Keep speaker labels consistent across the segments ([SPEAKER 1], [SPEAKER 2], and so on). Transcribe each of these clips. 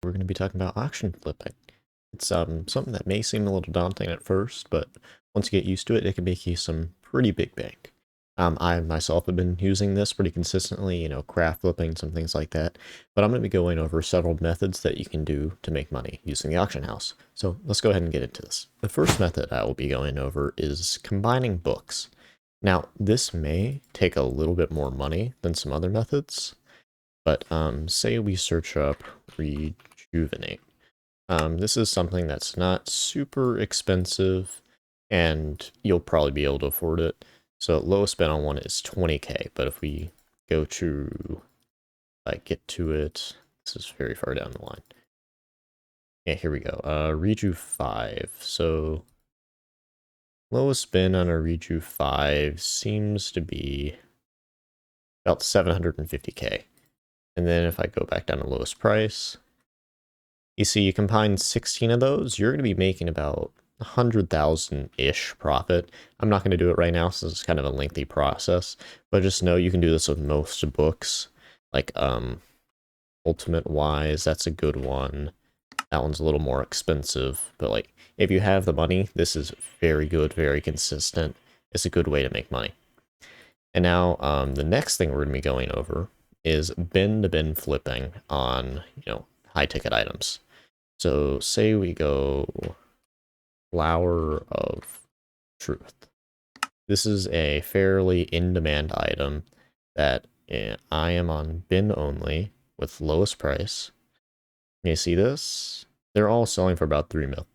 [SPEAKER 1] We're going to be talking about auction flipping. It's something that may seem a little daunting at first, but once you get used to it, it can make you some pretty big bank. I myself have been using this pretty consistently, craft flipping, some things like that. But I'm going to be going over several methods that you can do to make money using the auction house. So let's go ahead and get into this. The first method I will be going over is combining books. Now, this may take a little bit more money than some other methods, but say we search up rejuvenate. This is something that's not super expensive, and you'll probably be able to afford it. So lowest spend on one is 20k, but if we go to, get to it, this is very far down the line. Yeah, here we go. Reju 5. So lowest spend on a Reju 5 seems to be about 750k. And then if I go back down to lowest price, you see you combine 16 of those, you're going to be making about 100,000-ish profit. I'm not going to do it right now since it's kind of a lengthy process, but just know you can do this with most books. Like Ultimate Wise, that's a good one. That one's a little more expensive, but like if you have the money, this is very good, very consistent. It's a good way to make money. And now the next thing we're going to be going over is bin-to-bin flipping on, high ticket items. So say we go Flower of Truth. This is a fairly in-demand item that I am on bin only with lowest price. You see this? They're all selling for about 3 mil.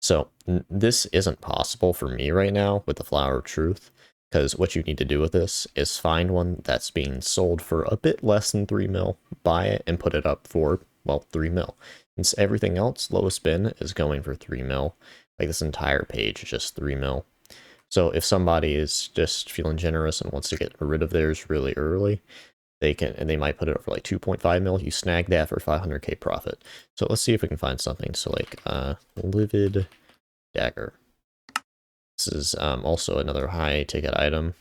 [SPEAKER 1] So this isn't possible for me right now with the Flower of Truth, because what you need to do with this is find one that's being sold for a bit less than 3 mil, buy it, and put it up for, well, 3 mil. Since everything else, lowest bin, is going for 3 mil. Like this entire page is just 3 mil. So if somebody is just feeling generous and wants to get rid of theirs really early, they can, and they might put it up for like 2.5 mil. You snag that for 500k profit. So let's see if we can find something. So like Livid Dagger. This is also another high ticket item.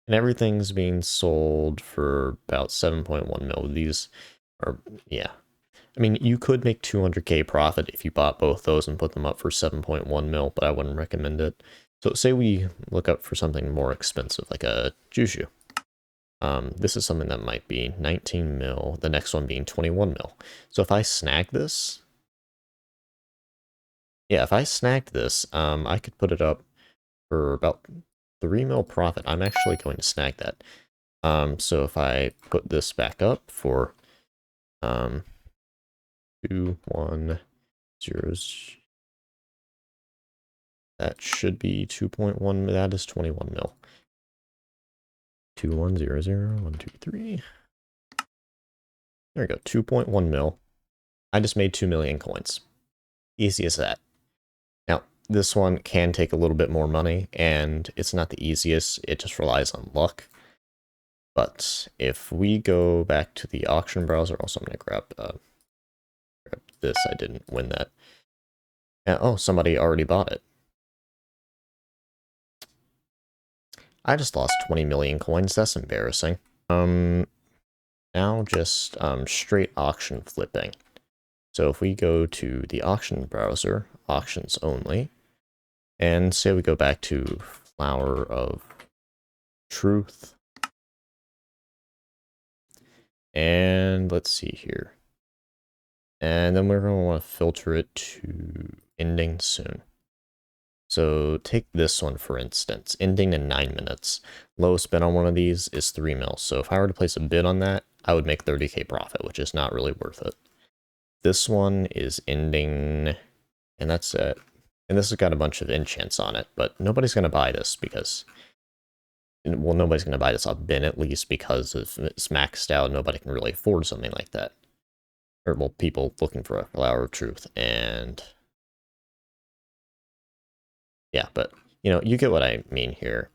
[SPEAKER 1] And everything's being sold for about 7.1 mil. These are, yeah. I mean, you could make 200k profit if you bought both those and put them up for 7.1 mil, but I wouldn't recommend it. So say we look up for something more expensive, like a Juju. This is something that might be 19 mil, the next one being 21 mil. So if I snag this, yeah, if I snagged this, I could put it up for about 3 mil profit. I'm actually going to snag that. So if I put this back up for 2, 1, 0, that should be 2.1, that is 21 mil. 2, 1, 0, 0, 1, 2, 3. There we go, 2.1 mil. I just made 2 million coins. Easy as that. Now, this one can take a little bit more money, and it's not the easiest. It just relies on luck. But if we go back to the auction browser, also I'm going to grab this. I didn't win that. Oh, somebody already bought it. I just lost 20 million coins. That's embarrassing. Now just straight auction flipping. So if we go to the auction browser, auctions only, and say we go back to Flower of Truth, and let's see here. And then we're going to want to filter it to ending soon. So take this one, for instance, ending in 9 minutes. Lowest bid on one of these is 3 mil. So if I were to place a bid on that, I would make 30k profit, which is not really worth it. This one is ending, and that's it. And this has got a bunch of enchants on it, but nobody's going to buy this because, well, nobody's going to buy this off bin at least because if it's maxed out, nobody can really afford something like that. Or, well, people looking for a Flower of Truth, and yeah, but, you get what I mean here.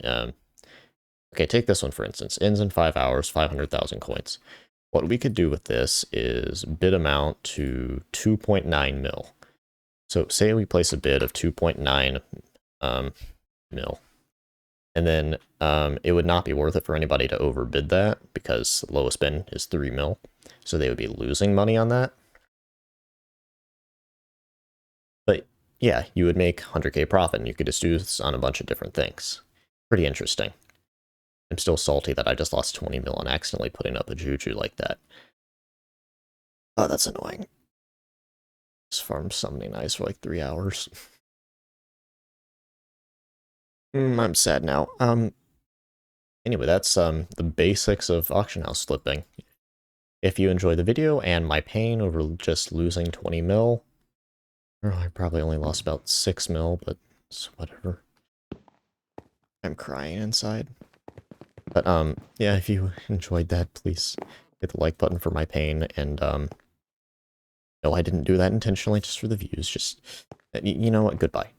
[SPEAKER 1] Okay, take this one, for instance. Ends in 5 hours, 500,000 coins. What we could do with this is bid amount to 2.9 mil. So say we place a bid of 2.9 mil. And then it would not be worth it for anybody to overbid that because the lowest bid is 3 mil. So they would be losing money on that. yeah, you would make 100k profit, and you could just do this on a bunch of different things. Pretty interesting. I'm still salty that I just lost 20 mil on accidentally putting up a juju like that. Oh, that's annoying. Just farmed summoning eyes for like 3 hours. I'm sad now. Anyway, that's the basics of auction house flipping. If you enjoyed the video and my pain over just losing 20 mil, well, I probably only lost about 6 mil, but it's whatever. I'm crying inside. But yeah, if you enjoyed that, please hit the like button for my pain, and no, I didn't do that intentionally, just for the views. Just, you know what, goodbye.